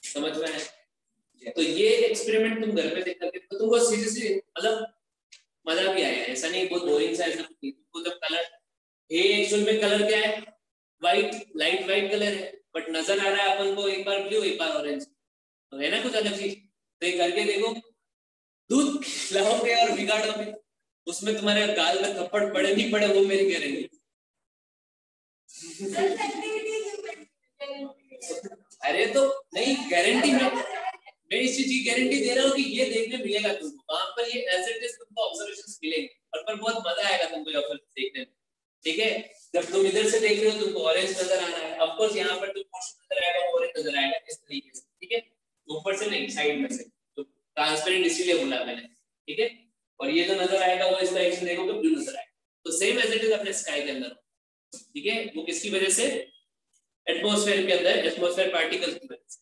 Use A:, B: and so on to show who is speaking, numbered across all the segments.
A: समझ में है? तो ये एक्सपेरिमेंट तुम घर पे देख करके तो तुमको सीरियसली मतलब मजा भी आया। ऐसा नहीं बहुत बोरिंग सा ऐसा नहीं। तुमको जब कलर ये एक्चुअल में कलर क्या है, व्हाइट, लाइट व्हाइट कलर है, बट नजर आ रहा है अपन को एक बार ब्लू एक बार ऑरेंज, तो है ना कुछ अलग चीज। तो ये करके देखो, दूध खिलाओगे और बिगाड़ोगे, उसमें तुम्हारे गाल में थप्पड़ पड़े नहीं पड़े वो मेरी गारंटी। अरे तो नहीं, गारंटी मैं इस चीज की गारंटी दे रहा हूँ कि ये देखने मिलेगा तुमको वहां पर, ये एज तुमको ऑब्जर्वेशंस मिलेंगे और पर बहुत मजा आएगा तुमको ये ऑब्जर्वेशन देखने में। ठीक है, जब तुम इधर से देख रहे हो तुमको ऑरेंज नजर आ रहा है, ऑफ कोर्स यहाँ पर तुम पोर्शन नजर आएगा, ऑरेंज नजर आएगा इस तरीके से। ठीक है, ऊपर से नहीं साइड में से, तो ट्रांसपेरेंट इसीलिए बोला मैंने। ठीक है, और ये जो नजर आएगा वो इस डायरेक्शन देखो तो ब्लू नजर आएगा, तो सेम एज इट इज अपने स्काई के अंदर। ठीक है, वो किसकी वजह से, एटमॉस्फेयर के अंदर एटमॉस्फेयर पार्टिकल्स की वजह से,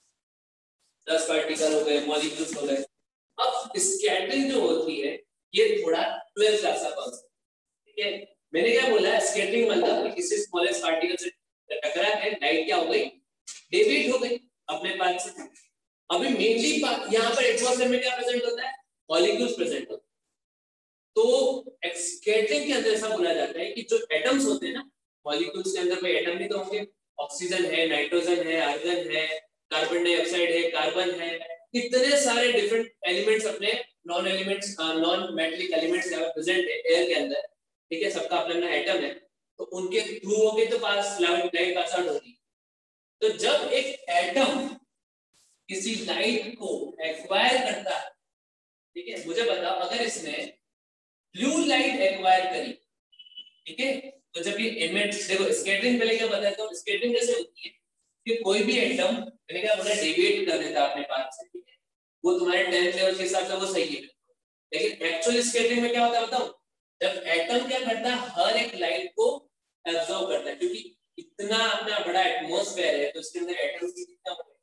A: 10 पार्टिकल हो गए, मॉलिक्यूल्स हो गए। अब स्कैटरिंग जो होती है ये थोड़ा 12 क्लास का कॉन्सेप्ट। ठीक है, मैंने क्या बोला, स्कैटरिंग मतलब किसी स्मॉलेस्ट पार्टिकल से टकरा के लाइट क्या हो गई, डेविएट हो गई अपने पाथ से। अभी मेनली यहाँ पर एटमॉस्फेयर में क्या प्रेजेंट होता है, मॉलिक्यूल्स प्रेजेंट होते हैं। तो स्कैटरिंग के अंदर ऐसा बोला जाता है कि जो एटम्स होते हैं ना, मॉलिक्यूल्स के अंदर कोई एटम भी तो होंगे, ऑक्सीजन है, नाइट्रोजन है, आर्गन है, कार्बन डाइऑक्साइड है, कार्बन है, इतने सारे डिफरेंट एलिमेंट्स अपने non elements non metallic elements यहाँ प्रेजेंट है एयर के अंदर। ठीक है, सबका अपना अपना एटम है, तो उनके थ्रू होके तो पास लाइट पास आउट होगी। तो जब एक एटम किसी लाइट को एक्वायर करता है, ठीक है, मुझे बताओ अगर इसने ब्लू लाइट एक्वायर करी, ठीक है, तो जब ये इमेज देखो, स्कैटरिंग पहले क्या बताया, तो स्कैटरिंग कैसे होती है कि कोई भी एटम मैंने क्या बोला डेविएट कर देता अपने पाथ से। ठीक है, वो तुम्हारे 10th लेवल के हिसाब से वो सही है, लेकिन एक्चुअल स्कैटरिंग में क्या होता है बताओ, जब एटम क्या करता है हर एक लाइट को एब्जॉर्ब करता है, क्योंकि इतना अपना बड़ा एटमॉस्फेयर है तो इसके अंदर एटम्स की कितना होंगे,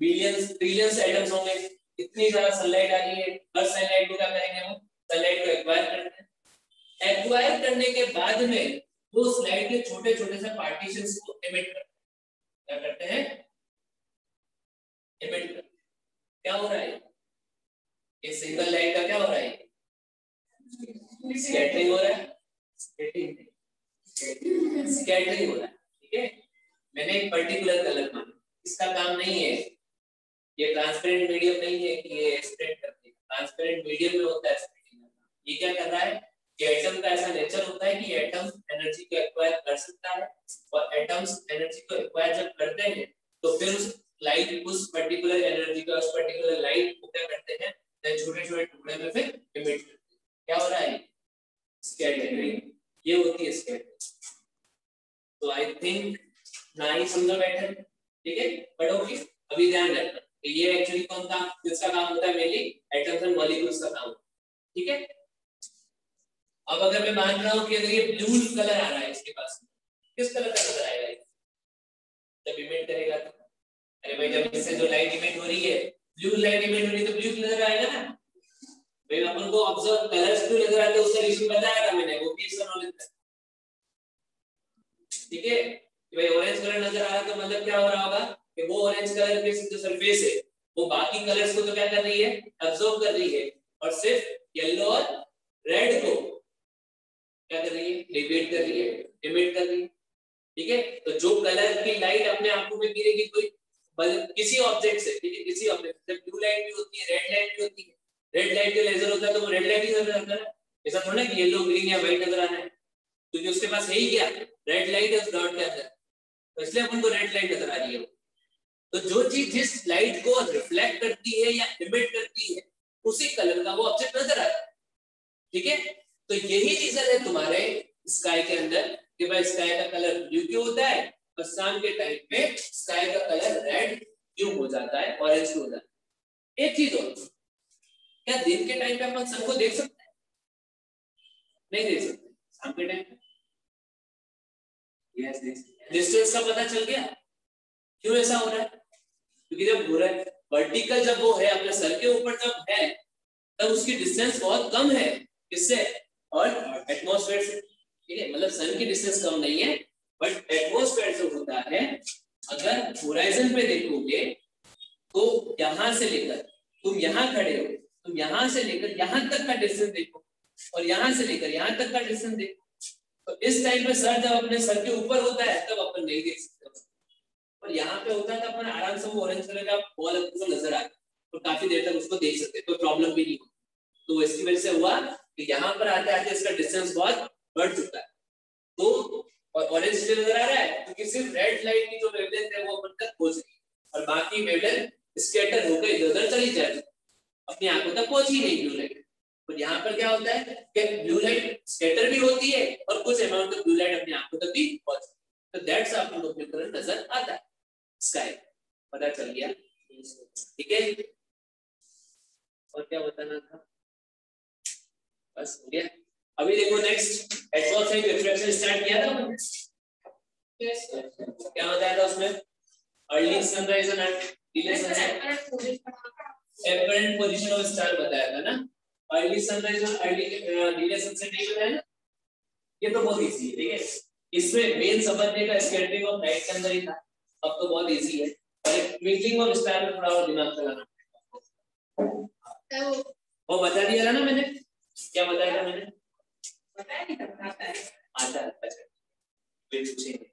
A: बिलियंस ट्रिलियंस एटम्स होंगे, इतनी ज्यादा सनलाइट आ रही है, हर सनलाइट को क्या करेंगे, वो सनलाइट को एक्वायर करते हैं। एक्वायर करने के बाद में वो उस लाइट के छोटे छोटे से पार्टीशंस को एमिट करते हैं। क्या करते हैं, एमिट करते हैं। क्या हो रहा है, ये सिंगल लाइट का क्या हो रहा है, स्कैटरिंग हो रहा है, स्कैटरिंग हो रहा है। ठीक है, मैंने एक पर्टिकुलर कलर माना, इसका काम नहीं है, ये ट्रांसपेरेंट मीडियम नहीं है कि ये स्प्रेड कर देगा, ट्रांसपेरेंट मीडियम में होता है स्प्रेडिंग करना। ये क्या कर रहा है, कि एटम का ऐसा नेचर होता है कि एटम एनर्जी को एक्वायर कर सकता है, और एटम्स एनर्जी को एक्वायर जब करते हैं तो फिर उस लाइट उस पर्टिकुलर एनर्जी का उस पर्टिकुलर लाइट को क्या करते हैं, छोटे छोटे टुकड़े में फिर इमिट करते हैं। क्या हो रहा है, स्कैटरिंग, ये होती है स्कैटरिंग। तो आई थिंक ना ही समझो बैठे। ठीक है, बट ओके, अभी ध्यान रखना ये एक्चुअली कौन काम, किसका काम होता है, मेनली एटम्स एंड मॉलिक्यूल्स का काम। ठीक है, अब अगर मैं मान रहा हूं कि अगर ये ब्लू कलर आ रहा है इसके पास, किस कलर का नजर आएगा जब इमिट करेगा तो, अरे भाई जब इससे जो लाइट इमिट हो रही है, ब्लू लाइट इमिट हो रही है तो ब्लू नजर आएगा ना भाई। अपन को ऑब्जर्व कलर्स क्यों नजर आते हैं उसका रीजन बताया था मैंने, वो भी इसका नॉलेज है। ठीक है, भाई ऑरेंज कलर नजर आ रहा है तो मतलब क्या हो रहा होगा कि वो ऑरेंज कलर के जो सरफेस है वो बाकी कलर्स को तो क्या कर रही है, एब्जॉर्ब कर रही है, और सिर्फ येलो और रेड को क्या कर रही है, रेडिएट कर रही है, इमिट कर रही है। ठीक है, तो जो कलर की लाइट अपने आंखों में गिरेगी कोई किसी ऑब्जेक्ट से, ठीक है, किसी ऑब्जेक्ट से ब्लू लाइट भी होती है, रेड लाइट भी होती है, रेड लाइट का लेजर होता है तो वो रेड लाइट ही नजर आता है, ऐसा थोड़ा कि येलो ग्रीन या व्हाइट नजर आना है, क्योंकि उसके पास है ही क्या, रेड लाइट है उस डॉट के अंदर, तो इसलिए अपन को रेड लाइट नजर आ रही है। तो जो चीज जिस लाइट को रिफ्लेक्ट करती है या इमिट करती है उसी कलर का वो ऑब्जेक्ट नजर आता है। ठीक है, तो यही रीजन है तुम्हारे स्काई के अंदर कि भाई स्काई का कलर ब्लू क्यों होता है और शाम के टाइम पे स्काई का कलर रेड क्यों हो जाता है, ऑरेंज क्यों हो जाता है। एक चीज और, क्या दिन के टाइम पे अपन सन को देख सकते हैं, नहीं देख सकते, शाम के टाइम पे यस देख सकते हैं। डिस्टेंस का पता चल गया क्यों ऐसा हो रहा है, क्योंकि जब हो रहा है वर्टिकल, जब वो है अपने सर के ऊपर जब है तब उसकी डिस्टेंस बहुत कम है, किससे, और एटमॉस्फेयर से। ठीक है, मतलब सन की डिस्टेंस कम नहीं है बट एटमॉस्फेयर जो होता है, अगर होराइजन पे देखोगे तो यहां से लेकर तुम यहां खड़े हो, तुम यहां से लेकर यहां तक का डिस्टेंस देखो और यहां से लेकर यहां तक का डिस्टेंस देखो, तो इस टाइम पे सर जब अपने सर के ऊपर होता है तब अपन नहीं देख सकते, और यहाँ पे होता है तो अपन आराम से वो ऑरेंज कलर का बॉल अपने को नजर आता है और तो काफी देर तक उसको देख सकते हैं, कोई प्रॉब्लम भी नहीं होती। तो इसकी वजह से हुआ कि यहाँ पर आते आते इसका डिस्टेंस बहुत बढ़ चुका है, तो ऑरेंज नजर आ रहा है क्योंकि सिर्फ रेड लाइट की जो वेवलेंथ है वो अपन तक पहुंच रही है और बाकी वेवलेंथ स्कैटर होकर इधर-उधर चली जाती, अपनी आंखों तक पहुंच ही नहीं ब्लू लाइट। और यहाँ पर क्या होता है कि ब्लू लाइट स्कैटर भी होती है और कुछ अमाउंट ऑफ ब्लू लाइट अपनी आंखों तक भी पहुंचती है, तो दैट्स आपको ब्लू कलर नजर आता है। स्काई पता चल गया, ठीक है। और क्या बताना था, बस हो गया। अभी देखो नेक्स्ट एटमॉस्फेरिक रिफ्लेक्शन स्टार्ट किया था हमने, क्या बताया था उसमें, early sunrise and delay sunset, apparent position of star बताया था ना, अर्ली सनराइज और अर्ली डिले सनसेट नहीं बताया ना, ये तो बहुत इजी है, ठीक है। इसमें मेन समझने का स्कैटरिंग ऑफ लाइट के अंदर ही था, अब तो बहुत इजी है, और ट्विंकलिंग ऑफ स्टार में थोड़ा और दिमाग लगाना पड़ेगा। वो बता दिया था ना मैंने, क्या बताया था मैंने, आता है, अच्छा फिर पूछेंगे,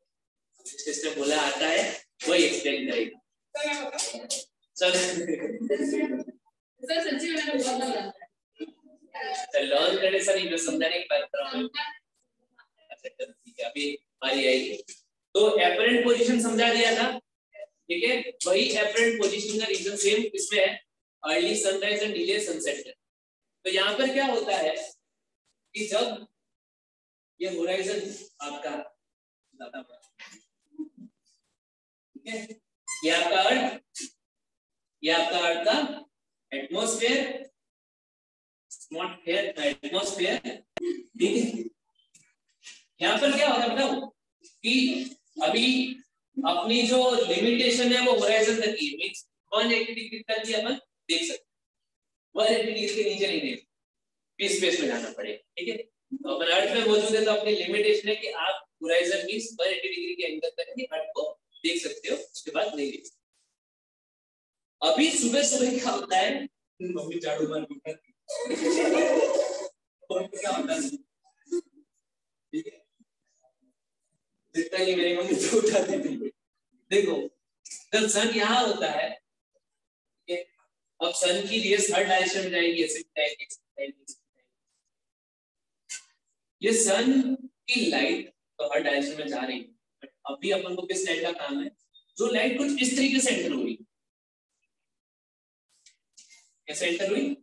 A: सिस्टम बोला आता है वही एक्सप्लेन करेगा सर
B: सच्ची में मैंने बहुत लगा
A: लर्न करने से नहीं, जो समझाने की बात कर रहा हूं। अच्छा ठीक है, अभी हमारी आएगी। तो एपरेंट पोजीशन समझा दिया था, ठीक है, वही एपरेंट पोजीशन का रीजन सेम इसमें है, early sunrise and delay sunset. तो यहाँ पर क्या होता है कि जब ये होराइजन आपका ज्यादा, ठीक है, ये आपका अर्थ, ये आपका अर्थ का एटमॉस्फेयर, नॉट हियर एटमॉस्फेयर, ठीक है। यहाँ पर क्या होगा बताओ कि अभी अपनी जो लिमिटेशन है वो होराइजन तक की है, मींस 180 डिग्री तक ही अपन देख सकते हैं, 180 डिग्री के नीचे नहीं देख सकते, स्पेस में जाना पड़ेगा, ठीक है। तो अपन अर्थ में मौजूद है तो अपनी लिमिटेशन है कि आप होराइजन मींस 180 डिग्री के एंगल तक ही अर्थ को देख सकते हो, उसके बाद नहीं देख सकते। अभी सुबह सुबह क्या होता है, मम्मी झाड़ू मार उठाती और क्या होता है, ठीक है, जितना ही मेरी मम्मी तो उठाती थी। देखो जब सन यहाँ होता है, ठीक है, अब सन की रेस हर डायरेक्शन में जाएगी, ऐसे जाएगी, ये सन की लाइट तो हर डायरेक्शन में जा रही है, बट अभी अपन को किस लाइट का काम है, जो लाइट कुछ इस तरीके से एंटर हुई, कैसे एंटर हुई,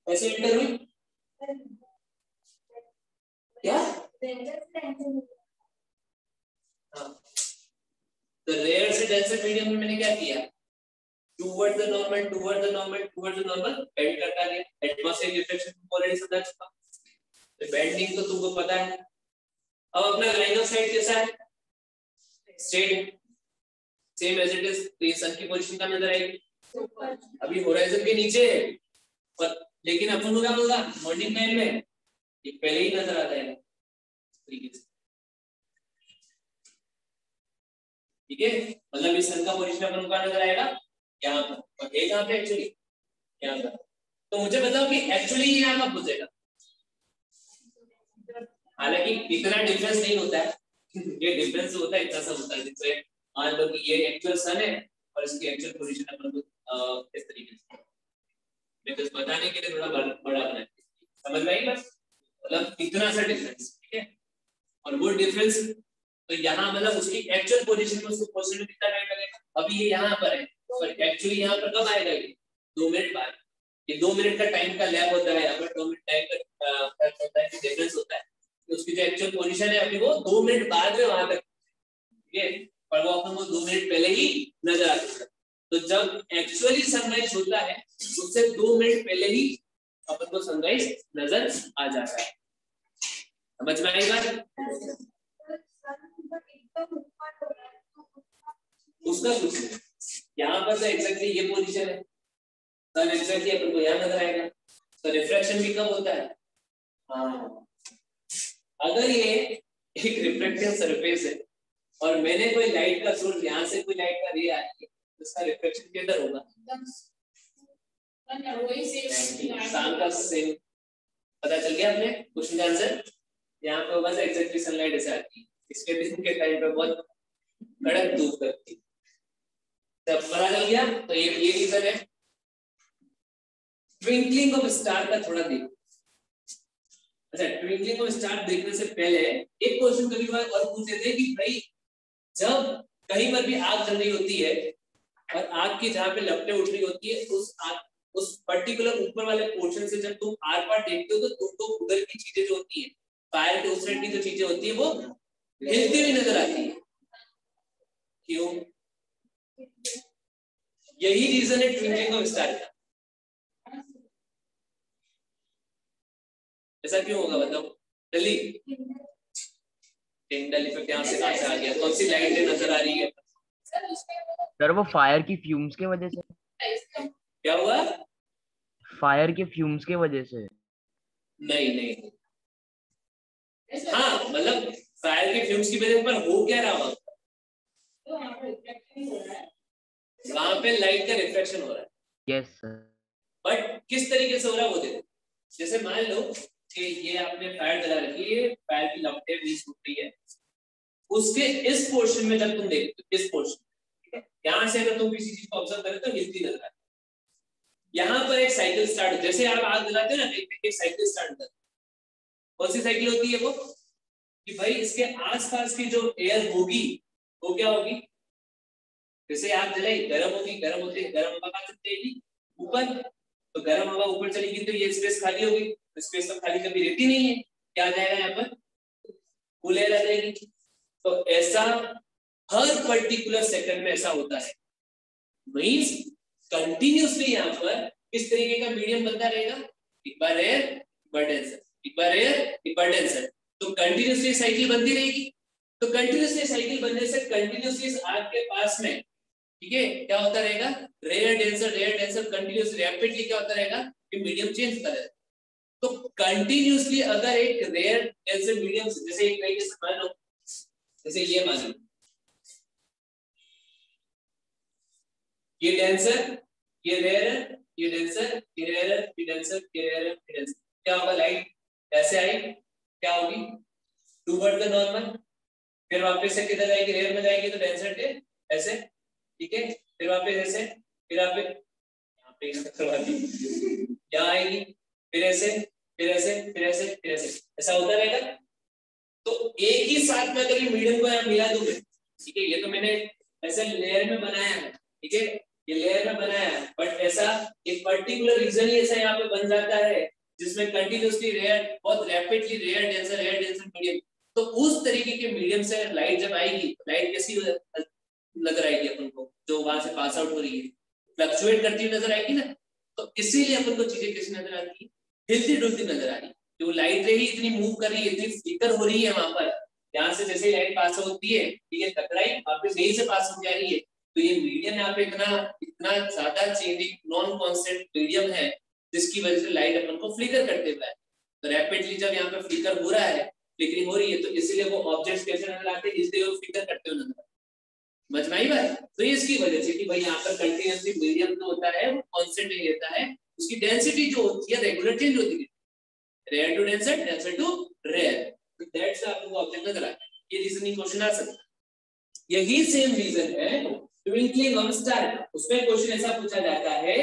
A: कैसे एंटर हुई, क्या तो रेयर से डेंसर मीडियम में मैंने क्या किया, toward the normal, toward the normal, toward the normal bend करता गया। एटमॉस्फेरिक रिफ्लेक्शन ऑलरेडी समझा चुका, तो बेंडिंग तो तुमको पता है। अब अपना लाइन ऑफ साइट कैसा है, straight, same as it is, तो ये सन की पोजीशन का नजर आएगी, अभी होराइजन के नीचे है, पर लेकिन अपन को क्या होगा मॉर्निंग टाइम में ये पहले ही नजर आता है तरीके से, ठीक है, मतलब इस सन का पोजीशन अपन को नजर आएगा यहाँ पर, और ये कहाँ पे एक्चुअली यहाँ पर। तो मुझे बताओ कि एक्चुअली ये यहाँ कब पूछेगा, हालांकि इतना डिफरेंस नहीं होता है, ये डिफरेंस होता है इतना सा होता है, जैसे मान लो कि ये एक्चुअल सन है और इसकी एक्चुअल पोजीशन अपन को इस तरीके से, मैं बस बताने के लिए थोड़ा बड़ा बनाया, समझ में आई बस, मतलब इतना सा डिफरेंस, ठीक है। और वो डिफरेंस तो यहाँ मतलब उसकी एक्चुअल पोजीशन में उसको पहुंचने में कितना टाइम लगेगा, अभी ये यहाँ पर है और एक्चुअली यहाँ पर कब आएगा, ये 2 मिनट बाद, ये 2 मिनट का टाइम का लैप होता है, अगर 2 मिनट टाइम का होता है डिफरेंस होता है, तो उसकी जो एक्चुअल पोजीशन है अभी वो 2 मिनट बाद में वहां तक, ठीक है, पर वो अपन को 2 मिनट पहले ही नजर आता है। तो जब एक्चुअली सनराइज होता है उससे 2 मिनट पहले ही अपन को सनराइज नजर आ जाता है, समझ में आई बात, उसका कुछ नहीं, यहाँ पर तो एग्जैक्टली ये पोजीशन है, सन एग्जैक्टली अपन को यहाँ नजर आएगा। तो रिफ्रैक्शन भी कब होता है, हाँ, अगर ये एक रिफ्लेक्टिव सरफेस है और मैंने कोई लाइट का सोर्स, यहाँ से कोई लाइट का रे आ रही है, तो उसका रिफ्लेक्शन किधर होगा? शाम का सेम। पता चल गया आपने क्वेश्चन का आंसर? यहाँ पे होगा एग्जैक्टली सनलाइट ऐसे आती है, इसके दिन के टाइम पे बहुत कड़क धूप करती है। जब पता चल गया तो ये रीजन है। ट्विंकलिंग ऑफ स्टार का थोड़ा देखो। अच्छा, ट्विंकलिंग ऑफ स्टार देखने से पहले एक क्वेश्चन कभी बार और पूछे थे कि भाई जब कहीं पर भी आग जल रही होती है और आग की जहां पे लपटें उठ रही होती है, उस पर्टिकुलर ऊपर वाले पोर्शन से जब तुम आर पार देखते हो तो तुमको उधर की चीजें जो होती है, फायर के उस साइड की जो चीजें होती है वो हिलती हुई नजर आती है। क्यों? यही रीजन है ट्विंकलिंग ऑफ स्टार का। ऐसा क्यों होगा बताओ जल्दी? टिंडल इफेक्ट यहाँ से कहां से आ गया? कौन सी लाइट नजर आ रही है
B: सर? वो फायर की फ्यूम्स के वजह से।
A: क्या हुआ?
B: फायर के फ्यूम्स के वजह से।
A: नहीं, हाँ मतलब फायर के फ्यूम्स की वजह पर हो क्या रहा है? वहां पे लाइट का रिफ्लेक्शन हो रहा है।
B: Yes sir.
A: बट किस तरीके से हो रहा है वो देखो। जैसे मान लो कि ये आपने फायर जला रखी है, फायर की लपटें बीच उठ रही है, उसके इस पोर्शन में जब तुम देखते हो, इस पोर्शन यहां से अगर तुम किसी चीज को ऑब्जर्व करें तो हिलती नजर आती है। यहाँ पर एक साइकिल स्टार्ट, जैसे आप आग जलाते हो ना, एक साइकिल स्टार्ट होता है। कौन सी साइकिल होती है वो? कि भाई इसके आसपास की जो एयर होगी वो क्या होगी? जैसे आग जलाई, गर्म होगी, गर्म होते गर्म हवा कहां से जाएगी? ऊपर। तो गर्म हवा ऊपर चलेगी तो ये स्पेस खाली होगी, तो स्पेस तो खाली कभी रहती नहीं है, क्या आ जाएगा यहाँ पर? कूल एयर आ जाएगी। तो ऐसा हर पर्टिकुलर सेकंड में ऐसा होता है। मींस कंटिन्यूअसली यहाँ पर किस तरीके का मीडियम बनता रहेगा? एक बार एयर, एक बार डेंसर, एक बार एयर, एक बार डेंसर। तो कंटिन्यूअसली साइकिल बनती रहेगी। तो कंटिन्यूअसली साइकिल बनने से कंटिन्यूअसली इस आग के पास में, ठीक है, क्या होता रहेगा? रेयर डेंसर कंटिन्यूअसली रैपिडली क्या होता रहेगा कि मीडियम चेंज होता रहेगा। तो कंटिन्यूअसली अगर एक रेयर डेंसर मीडियम, जैसे एक तरीके से मान लो, जैसे ये मान लो ये डेंसर, ये रेयर, ये डेंसर, ये रेयर, ये डेंसर, ये रेयर, ये डेंसर, क्या होगा? लाइट ऐसे आई, क्या होगी? Toward the normal. फिर वापस से किधर जाएगी? रेयर में जाएगी तो डेंसर थे ऐसे, ठीक है। फिर वापस ऐसे, फिर यहाँ पे करवा दी, यहाँ आएगी, फिर ऐसे, फिर ऐसे, फिर ऐसे, फिर ऐसे, ऐसा होता रहेगा। तो एक ही साथ में अगर ये मीडियम को यहाँ मिला दूं मैं, ठीक है, ये तो मैंने ऐसे लेयर में बनाया है, ठीक है, ये लेयर में बनाया है, बट ऐसा एक पर्टिकुलर रीजन ही ऐसा यहाँ पे बन जाता है जिसमें कंटिन्यूअसली रेयर, बहुत रैपिडली रेयर डेंसर मीडियम। तो उस तरीके के मीडियम से लाइट जब आएगी, लाइट कैसी नजर आएगी अपन को? जो वहां से पास आउट हो रही है, फ्लक्चुएट करती हुई नजर आएगी ना। तो इसीलिए अपन को चीजें कैसी नजर आती है? हिलती डुलती नजर आ रही है। जो लाइट रही इतनी मूव कर रही है, इतनी फ्लिकर हो रही है वहां पर, यहाँ से जैसे लाइट पास होती है, ठीक है, टकराई, वापस यहीं से पास हो जा रही है। तो ये मीडियम यहाँ पे इतना इतना ज्यादा चेंजिंग नॉन कांस्टेंट मीडियम है, जिसकी वजह से लाइट अपन को फ्लिकर करते हुए है। तो रैपिडली जब यहाँ पे फ्लिकर हो रहा है, फ्लिकरिंग हो रही है, तो इसीलिए वो ऑब्जेक्ट्स कैसे नजर आते हैं? इसलिए वो फ्लिकर करते हुए नजर आते हैं। समझ में आई बात? तो इसकी वजह से कि भाई यहाँ पर कंटिन्यूअसली मीडियम जो होता है वो कांस्टेंट नहीं रहता है, उसकी डेंसिटी जो होती है रेगुलर चेंज होती है, rare to denser, denser to rare. तो दैट्स आपको ऑब्जेक्ट नजर आता है। ये रीजनिंग क्वेश्चन आ सकता है। यही सेम रीजन है ट्विंकलिंग ऑफ स्टार। उसमें क्वेश्चन ऐसा पूछा जाता है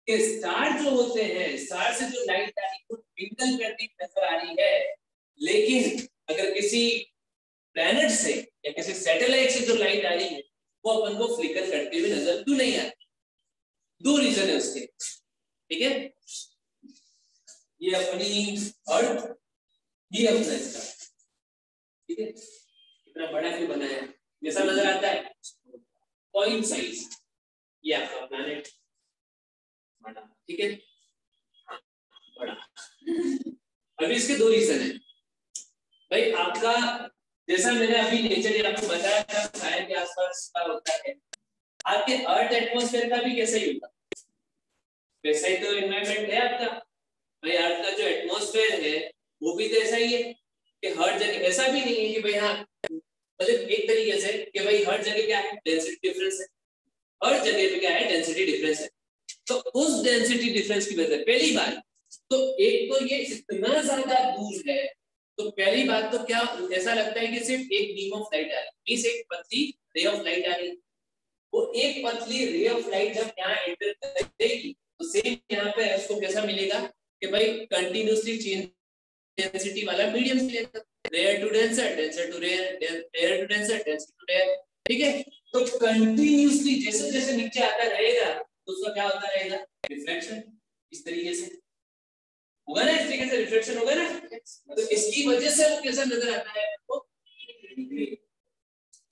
A: कि स्टार जो होते हैं, स्टार से जो लाइट आ रही है वो ट्विंकल करती नजर आ रही है, लेकिन अगर किसी प्लैनेट से या किसी सैटेलाइट से जो लाइट आ रही है वो अपन को फ्लिकर करते हुए नजर क्यों नहीं आती? दो रीजन है उसके, ठीक है। ये अपनी अर्थ, ये अपना इसका, ठीक है, इतना बड़ा क्यों बनाया है? जैसा नजर आता है पॉइंट साइज, ये आपका प्लैनेट बड़ा, ठीक है, बड़ा। अभी इसके दो रीजन है भाई। आपका जैसा मैंने अभी नेचर आपको बताया था फायर के आसपास का होता है, आपके अर्थ एटमॉस्फेयर का भी कैसा ही होता, वैसा ही तो एनवायरनमेंट है आपका भाई। अर्थ का जो एटमॉस्फेयर है वो भी तो ऐसा ही है कि हर जगह, ऐसा भी नहीं है कि भाई हाँ मतलब एक तरीके से कि भाई हर जगह क्या है, डेंसिटी डिफरेंस है, हर जगह पे क्या है, डेंसिटी डिफरेंस है। तो उस डेंसिटी डिफरेंस की वजह से पहली बात तो एक तो ये इतना ज्यादा दूर है, तो पहली बात तो क्या ऐसा लगता है कि सिर्फ एक बीम ऑफ लाइट आ रही है, एक पतली रे ऑफ लाइट आ रही है। वो एक पतली रे ऑफ लाइट जब यहाँ एंटर करेगी तो सेम यहाँ पे उसको कैसा मिलेगा कि भाई कंटिन्यूसली चेंज डेंसिटी वाला मीडियम मिलेगा, rare to denser, denser to rare, rare to denser, denser to rare. ठीक है, तो कंटिन्यूसली जैसे जैसे नीचे आता रहेगा तो उसका क्या होता रहेगा, रिफ्लेक्शन। इस तरीके से होगा ना, इस तरीके से रिफ्लेक्शन होगा ना। तो इसकी वजह से वो कैसा नजर आता है आपको,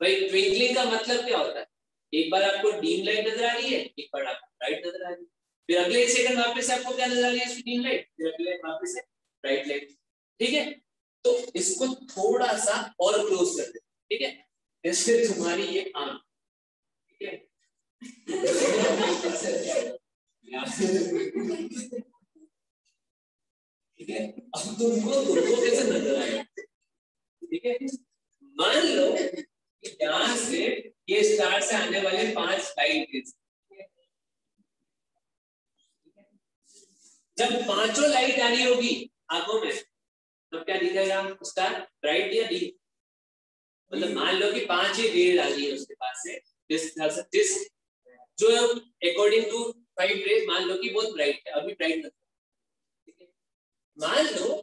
A: भाई ट्विंकलिंग का मतलब क्या होता है, एक बार आपको डीम लाइट नजर आ रही है, एक बार आपको ब्राइट नजर आ रही है, फिर अगले सेकंड वापस से आपको क्या नजर आ रही है, डीम लाइट, फिर अगले वापस से ब्राइट लाइट। ठीक है, तो इसको थोड़ा सा और क्लोज कर दे। ठीक है, जैसे तुम्हारी ये आंख, ठीक है ठीक है, अब तुमको कैसे नजर आएगा। ठीक है, मान लो कि यहाँ से ये स्टार से आने वाले 5 लाइट, जब पांचों लाइट आ रही होगी आंखों में तो क्या दिखेगा, स्टार ब्राइट या डी। मतलब मान लो कि 5 ही रेज आ रही है उसके पास से, दिस जो अकॉर्डिंग टू 5 रेज मान लो कि बहुत ब्राइट है, अभी ब्राइट नहीं। मान लो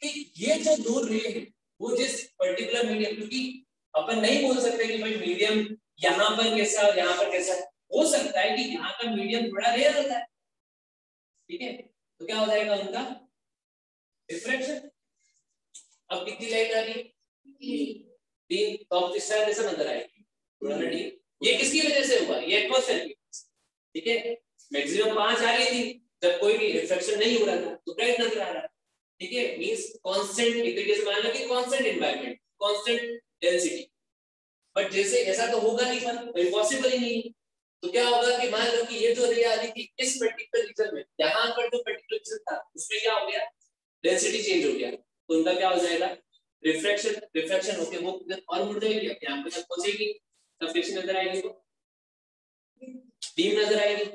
A: कि ये जो 2 रे है वो जिस पर्टिकुलर मीडियम, क्योंकि अपन नहीं बोल सकते कि भाई मीडियम यहाँ पर कैसा और यहाँ पर कैसा, हो सकता है कि यहाँ का मीडियम थोड़ा रेयर होता है। ठीक है, तो क्या हो जाएगा उनका रिफ्लेक्शन। अब कितनी लाइट आ रही है, 3, तो अब इस तरह से नजर आएगी थोड़ा सा डी। ये किसकी वजह से हुआ, ये एटमॉस्फेयर की। ठीक है, मैक्सिमम 5 आ रही थी, जब कोई भी रिफ्लेक्शन नहीं हो रहा था तो ब्राइट नजर आ रहा है। ठीक है, मींस कांस्टेंट, एक तरीके से मान लो कि constant environment, constant density. But जैसे ऐसा तो होगा नहीं, पर पॉसिबल ही नहीं। तो क्या होगा कि मान लो कि ये जो रे आ रही थी इस पर्टिकुलर रीजन में, यहाँ पर जो पर्टिकुलर रीजन था उसमें क्या हो गया, डेंसिटी चेंज हो गया, तो उनका क्या हो जाएगा, रिफ्लेक्शन। रिफ्लेक्शन होके वो और मुड़ जाएगी, यहाँ पे जब पहुंचेगी तब कैसे नजर आएगी, वो बीम नजर आएगी।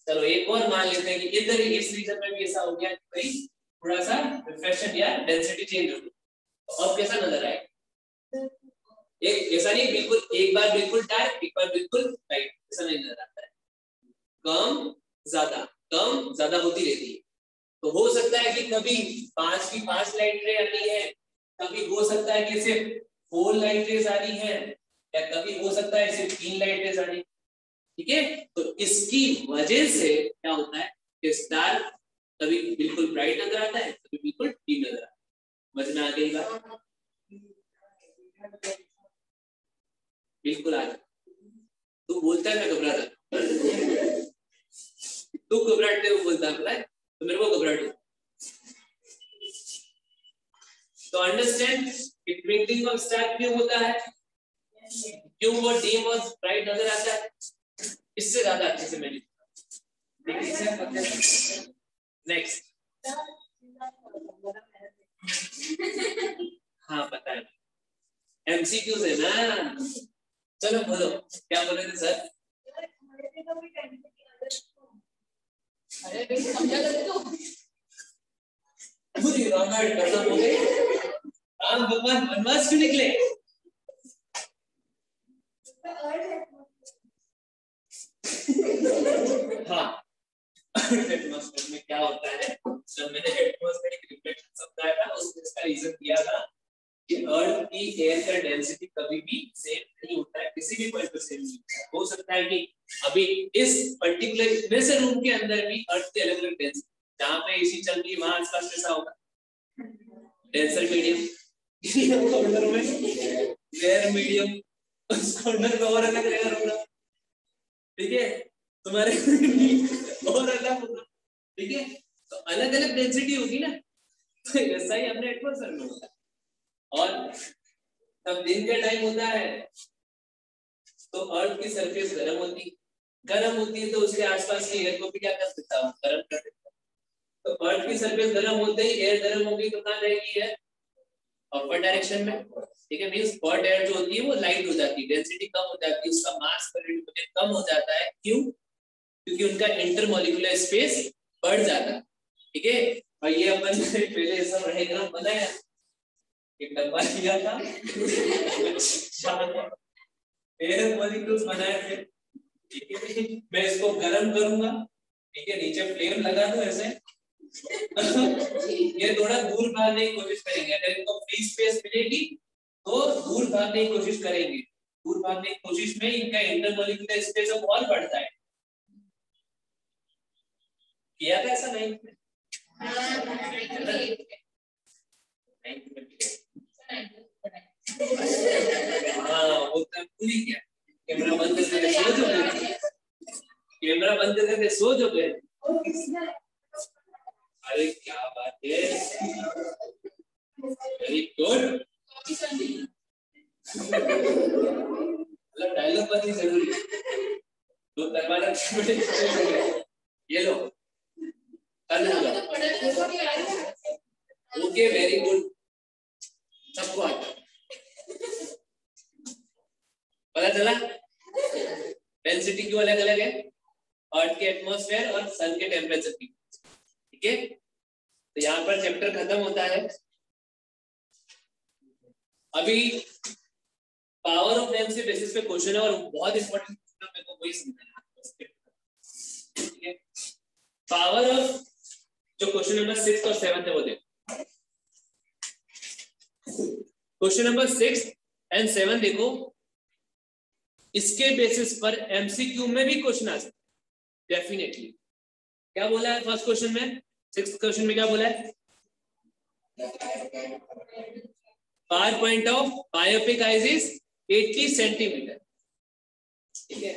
A: चलो एक और मान लेते हैं कि इधर इस रीजन में भी ऐसा हो गया कि भाई थोड़ा सा रिफ्लेक्शन या डेंसिटी चेंज हो गई, तो अब कैसा नजर आएगा, एक ऐसा नहीं बिल्कुल एक बार बिल्कुल डार्क एक बार बिल्कुल लाइट, ऐसा नहीं नजर आता है, कम ज्यादा होती रहती है। तो हो सकता है कि कभी 5 की 5 लाइट रे आ रही है, कभी हो सकता है कि सिर्फ 4 लाइट रेज आ रही है, या कभी हो सकता है सिर्फ 3 लाइट रेज आ रही है। ठीक है, तो इसकी वजह से क्या होता है कि स्टार कभी बिल्कुल ब्राइट नजर आता है, कभी बिल्कुल डीम नजर आता है। समझ में आ गई बात, बिल्कुल आ गया। तू बोलता है मैं घबराता, तू घबराते हुए बोलता है तो मेरे को घबराहट होती। तो अंडरस्टैंड कि ट्विंकलिंग ऑफ स्टार क्यों होता है, क्यों वो डीम और ब्राइट नजर आता है, इससे ज्यादा अच्छे से मैंने नेक्स्ट। हाँ पता है, एमसीक्यू से ना। चलो बोलो क्या बोल रहे थे सर। अरे समझा तो पूरी रामायण खत्म हो गई, राम भगवान वनवास क्यों निकले। हाँ एटमॉस्फेयर में क्या होता है, जब मैंने एटमॉस्फेरिक रिफ्लेक्शन समझाया था उसमें इसका रीजन दिया था कि अर्थ की एयर का डेंसिटी कभी भी सेम नहीं होता है, किसी भी पॉइंट पर सेम नहीं होता है। हो सकता है कि अभी इस पर्टिकुलर वैसे रूम के अंदर भी अर्थ की अलग अलग डेंसिटी, जहां पे एसी चल रही है वहां आसपास कैसा होगा, डेंसर मीडियम, कॉर्नर में रेयर मीडियम, उस कॉर्नर में और अलग रेयर होगा। ठीक है, तुम्हारे और अलग होगा। ठीक है, तो अलग अलग डेंसिटी होगी ना, तो ऐसा ही अपने एटमॉस्फेयर में होता है। और तब दिन का टाइम होता है तो अर्थ की सरफेस गर्म होती है तो उसके आसपास की एयर को भी क्या कर सकता है, गर्म कर देता है। तो अर्थ की सरफेस गर्म होते ही एयर गर्म होगी तो कहां जाएगी एयर, अपवर डायरेक्शन में। ठीक है, मींस हॉट एयर जो होती है वो लाइट हो जाती है, डेंसिटी कम हो जाती है, उसका मास पर यूनिट कम हो जाता है। क्यों? क्योंकि उनका इंटरमॉलिक्यूलर स्पेस बढ़ जाता है। ठीक है, और ये अपन ने पहले सब डायग्राम बनाया, एक डब्बा लिया था एयर मॉलिक्यूल्स बनाए थे। ठीक है, मैं इसको गर्म करूंगा, ठीक है, नीचे फ्लेम लगा दूं ऐसे ये थोड़ा दूर भागने की कोशिश करेंगे, अगर इनको फ्री स्पेस मिलेगी तो दूर भागने की कोशिश करेंगे, दूर भागने की कोशिश में इनका इंटरमॉलिक्यूलर स्पेस अब और बढ़ता है। किया था ऐसा? नहीं हाँ वो तो भूल ही गया, कैमरा बंद करके सो जाओगे, कैमरा बंद करके सो जाओगे। अरे क्या बात है, वेरी गुड। मतलब डायलॉग बहुत ही जरूरी है, दो दरवाजा ये लो कर लो। ओके वेरी गुड, सबको आता पता चला। डेंसिटी क्यों अलग अलग है? अर्थ के एटमॉस्फेयर और सन के टेम्परेचर की। ठीक है, तो यहाँ पर चैप्टर खत्म होता है। अभी पावर ऑफ लेंस के बेसिस पे क्वेश्चन है और बहुत इंपॉर्टेंट क्वेश्चन है, मेरे को वही समझना है। ठीक है, पावर ऑफ जो क्वेश्चन नंबर 6 और 7 है वो देखो। क्वेश्चन नंबर 6 एंड 7 देखो, इसके बेसिस पर एमसीक्यू में भी क्वेश्चन आ सकता है डेफिनेटली। क्या बोला है फर्स्ट क्वेश्चन में? 6th क्वेश्चन में क्या बोला है? Far point of biopic eyes is 80 centimetre. ठीक है,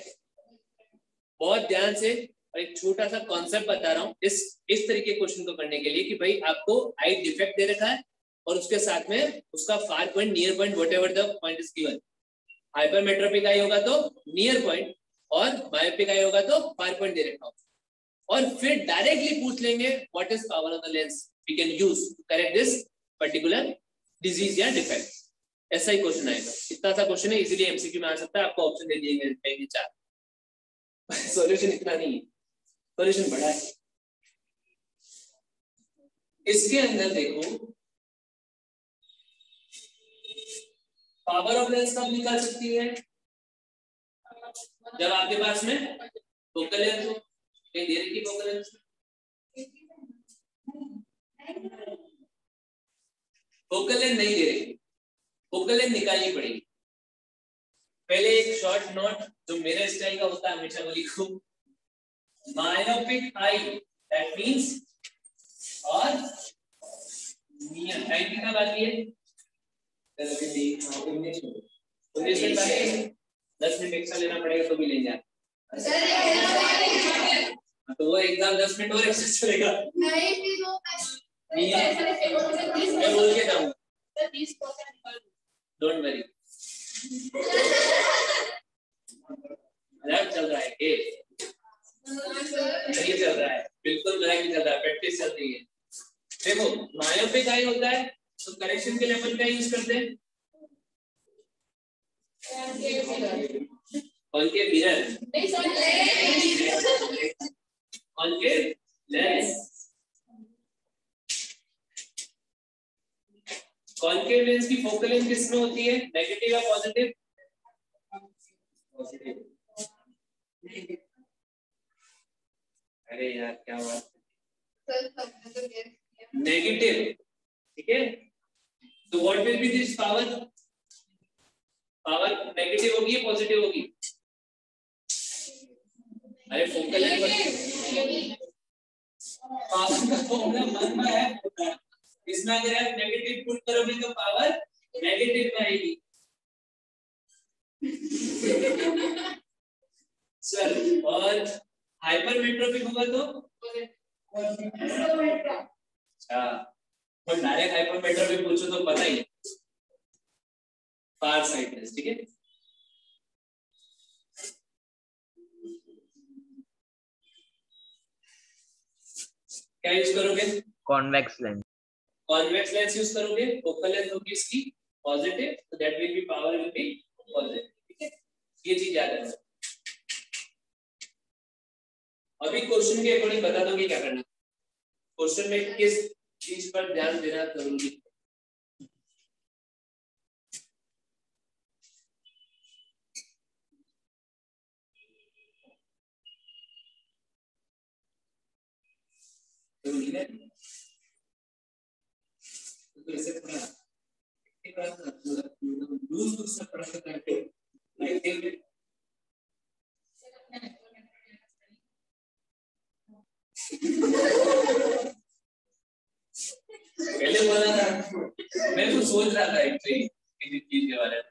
A: बहुत ध्यान से, और एक छोटा सा कॉन्सेप्ट बता रहा हूं इस तरीके क्वेश्चन को करने के लिए कि भाई आपको आई डिफेक्ट दे रखा है और उसके साथ में उसका far point, near point, whatever the point is given. Hypermetropic eye होगा तो नियर पॉइंट और बायोपिक आई होगा तो फार पॉइंट दे रखा होगा, और फिर डायरेक्टली पूछ लेंगे what is power of the lens we can use to correct this particular disease या डिफेक्ट। ऐसा ही क्वेश्चन आएगा, इतना सा क्वेश्चन है, इजीली एमसीक्यू में आ सकता है। आपको ऑप्शन दे दिए 4। सॉल्यूशन इतना नहीं है, सॉल्यूशन बड़ा है। इसके अंदर देखो पावर ऑफ लेंस कब निकाल सकती है? जब आपके पास में फोकल लेंथ हो। कहीं दे रखी फोकल लेंथ? फोकल लेंथ नहीं दे रही, फोकल लेंथ निकालनी पड़ेगी। पहले एक शॉर्ट नोट जो मेरे स्टाइल का होता है हमेशा वो लिखो, मायोपिक आई दैट मींस, और नियर टाइम कितना बाकी है? 19 मिनट बाकी है, 10 मिनट एक्स्ट्रा लेना पड़ेगा तो भी ले जाए। तो वो एग्जाम 10 मिनट और एक्स्ट्रा चलेगा। मैं बोल के जाऊंगा, डोंट वरी। मजाक चल रहा है के नहीं चल रहा है? बिल्कुल मजाक नहीं चल रहा है, प्रैक्टिस चल रही है। देखो मायोपिक आई होता है तो करेक्शन के लेवल का यूज करते हैं concave mirror, concave lens. Concave lens की फोकल लेंथ किसमें होती है? नेगेटिव या पॉजिटिव? पॉजिटिव। अरे यार क्या बात, नेगेटिव। ठीक है, तो what will be this power? Power negative होगी या पॉजिटिव होगी? अरे फोकल लेंथ पावर का फॉर्मूला मन में है, इसमें अगर आप नेगेटिव पुट करोगे तो पावर नेगेटिव में आएगी। चल, और हाइपरमेट्रोपिक होगा तो अच्छा, तो डायरेक्ट हाइपरमेट्रोपिक पूछो तो पता ही है, फार साइडनेस। ठीक है, क्या यूज करोगे?
B: Convex lens.
A: Convex lens use करोगे, फोकल लेंथ होगी इसकी पॉजिटिव, तो that will be power will be positive. ठीक है, ये चीज याद रखना। अभी क्वेश्चन के अकॉर्डिंग बता दोगे क्या करना, क्वेश्चन में किस चीज पर ध्यान देना जरूरी है। तो इसे थोड़ा लूज से प्रश्न करके पहले बोला था, मैं तो सोच रहा था एक्चुअली किसी चीज के बारे में।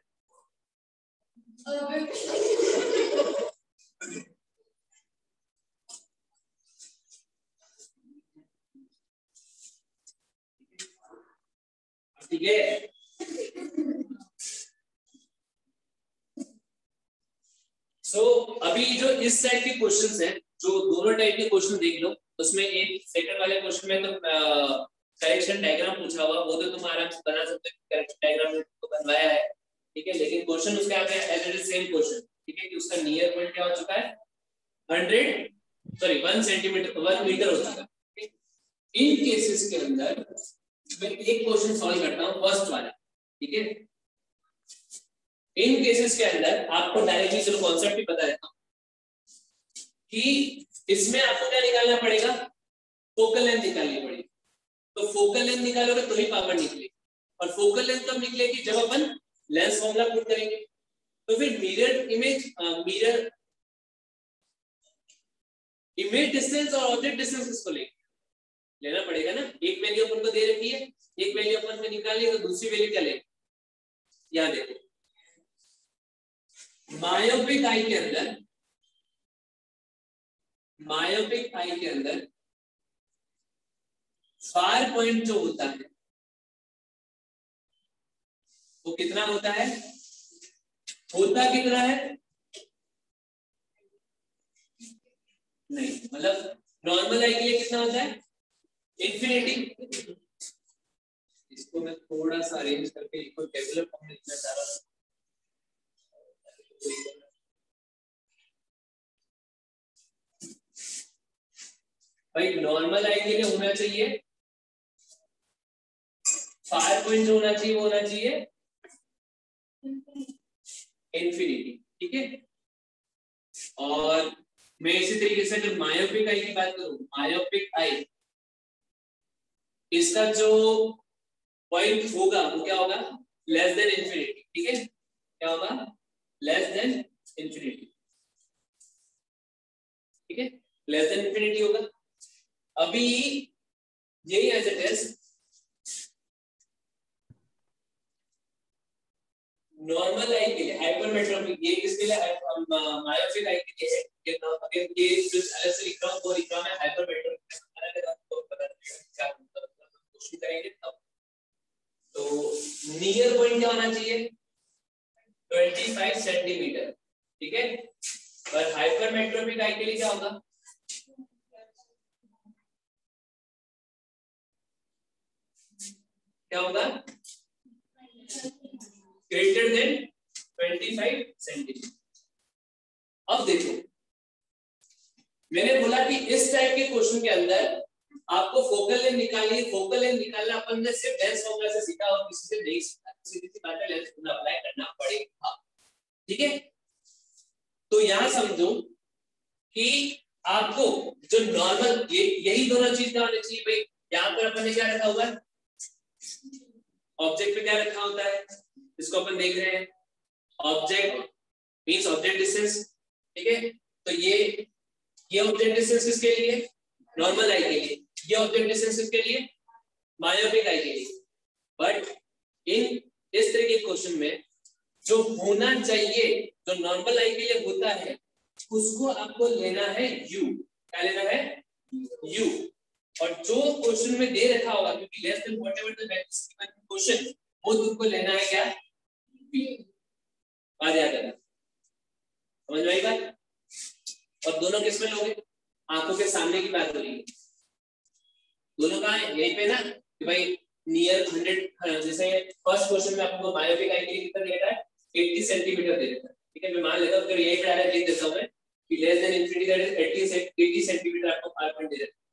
A: ठीक है, सो अभी जो इस टाइप के क्वेश्चंस हैं, जो दोनों टाइप के क्वेश्चन देख लो, उसमें एक सेकंड वाले क्वेश्चन में तो करेक्शन डायग्राम पूछा हुआ, वो तो तुम आराम से बना सकते हो, करेक्शन डायग्राम तो बनवाया है। ठीक है, लेकिन क्वेश्चन उसके आगे as it is same question. ठीक है, कि उसका नियर पॉइंट क्या हो चुका है, 1 सेंटीमीटर 1 मीटर हो चुका है। इन केसेस के अंदर मैं एक क्वेश्चन सॉल्व करता हूं, फर्स्ट वाला। ठीक है, इन केसेस के अंदर आपको डायरेक्टली चलो कॉन्सेप्ट ही बता देता हूं कि इसमें आपको क्या निकालना पड़ेगा, फोकल लेंथ निकालनी पड़ेगी। तो फोकल लेंथ निकालोगे तो ही पावर निकलेगी, और फोकल लेंथ कब निकलेगी, जब अपन लेंस फॉर्मूला पुट करेंगे। तो फिर मिरर इमेज डिस्टेंस और ऑब्जेक्ट डिस्टेंस किसको लेना पड़ेगा ना। एक वैल्यू अपन को दे रखी है, एक वैल्यू अपन को निकालनी है, तो दूसरी वैल्यू क्या लेंगे, यहां देखो मायोपिक आई के अंदर फार पॉइंट जो होता है वो कितना होता है, कितना है नहीं, मतलब नॉर्मल आई के लिए कितना होता है, इंफिनिटी। इसको मैं थोड़ा सा अरेंज करके इसको टेबुलर फॉर्म में लिखना चाह रहा हूं। भाई नॉर्मल आई के लिए होना चाहिए, फायर पॉइंट जो होना चाहिए वो होना चाहिए इंफिनिटी। ठीक है, और मैं इसी तरीके से अगर मायोपिक आई की बात करूं, मायोपिक आई इसका जो पॉइंट होगा वो क्या होगा, लेस देन इंफिनिटी। ठीक है, क्या होगा, लेस देन इंफिनिटी। ठीक है, लेस देन इंफिनिटी होगा। अभी यही एज इट इज नॉर्मल आई के लिए, हाइपरमेट्रोपिक ये किसके लिए, मायोपिक आई के लिए है। अगर ये जो अलग से लिख रहा हूं वो लिख रहा हूं मैं हाइपरमेट्रोपिक, आपको पता क्या कोशिश करेंगे तब। तो नियर पॉइंट क्या होना चाहिए, 25 सेंटीमीटर। ठीक है, पर हाइपरमेट्रोपिक आई के लिए क्या होगा, क्या होगा, ग्रेटर देन 25 सेंटीमीटर। अब देखो मैंने बोला कि इस टाइप के क्वेश्चन के अंदर आपको फोकल लेंथ निकालनी है। फोकल लेंथ निकालना अपन ने सिर्फ लेंस फॉर्मूला से सीखा और किसी से नहीं सीखा, सीधी सी बात है, लेंस फॉर्मूला अप्लाई करना पड़ेगा। ठीक है, तो यहां समझो कि आपको जो नॉर्मल यही दोनों चीज क्या होनी चाहिए भाई। यहां पर अपन ने क्या रखा हुआ है, ऑब्जेक्ट पे क्या रखा होता है, इसको अपन देख रहे हैं, ऑब्जेक्ट मींस ऑब्जेक्ट डिस्टेंस। ठीक है, तो ये ऑब्जेक्ट डिस्टेंस किसके लिए, नॉर्मल आई के लिए, ये ऑब्जेक्ट डिस्टेंस किसके लिए, मायोपिक आई के लिए। बट इन इस तरह के क्वेश्चन में जो होना चाहिए, जो नॉर्मल आई के लिए होता है, उसको आपको लेना है u। क्या लेना है, u। और जो क्वेश्चन में दे रखा होगा, क्योंकि less than whatever the question, वो तुमको लेना है क्या, v। बात याद रखना, समझ में आई बात। और दोनों किस में लोगे, आंखों के सामने की बात हो रही है, दोनों कहां है, यहीं पे ना कि भाई नियर 100, जैसे फर्स्ट क्वेश्चन में आपको मायोपिक आई के लिए कितना दे रखा है, 80 सेंटीमीटर दे रखा है, ठीक है। मैं मान लेता हूँ, यही पे डायरेक्ट लिख देता हूँ मैं कि less than infinity that is 80 centimetre आपको फार पॉइंट दे रखा है।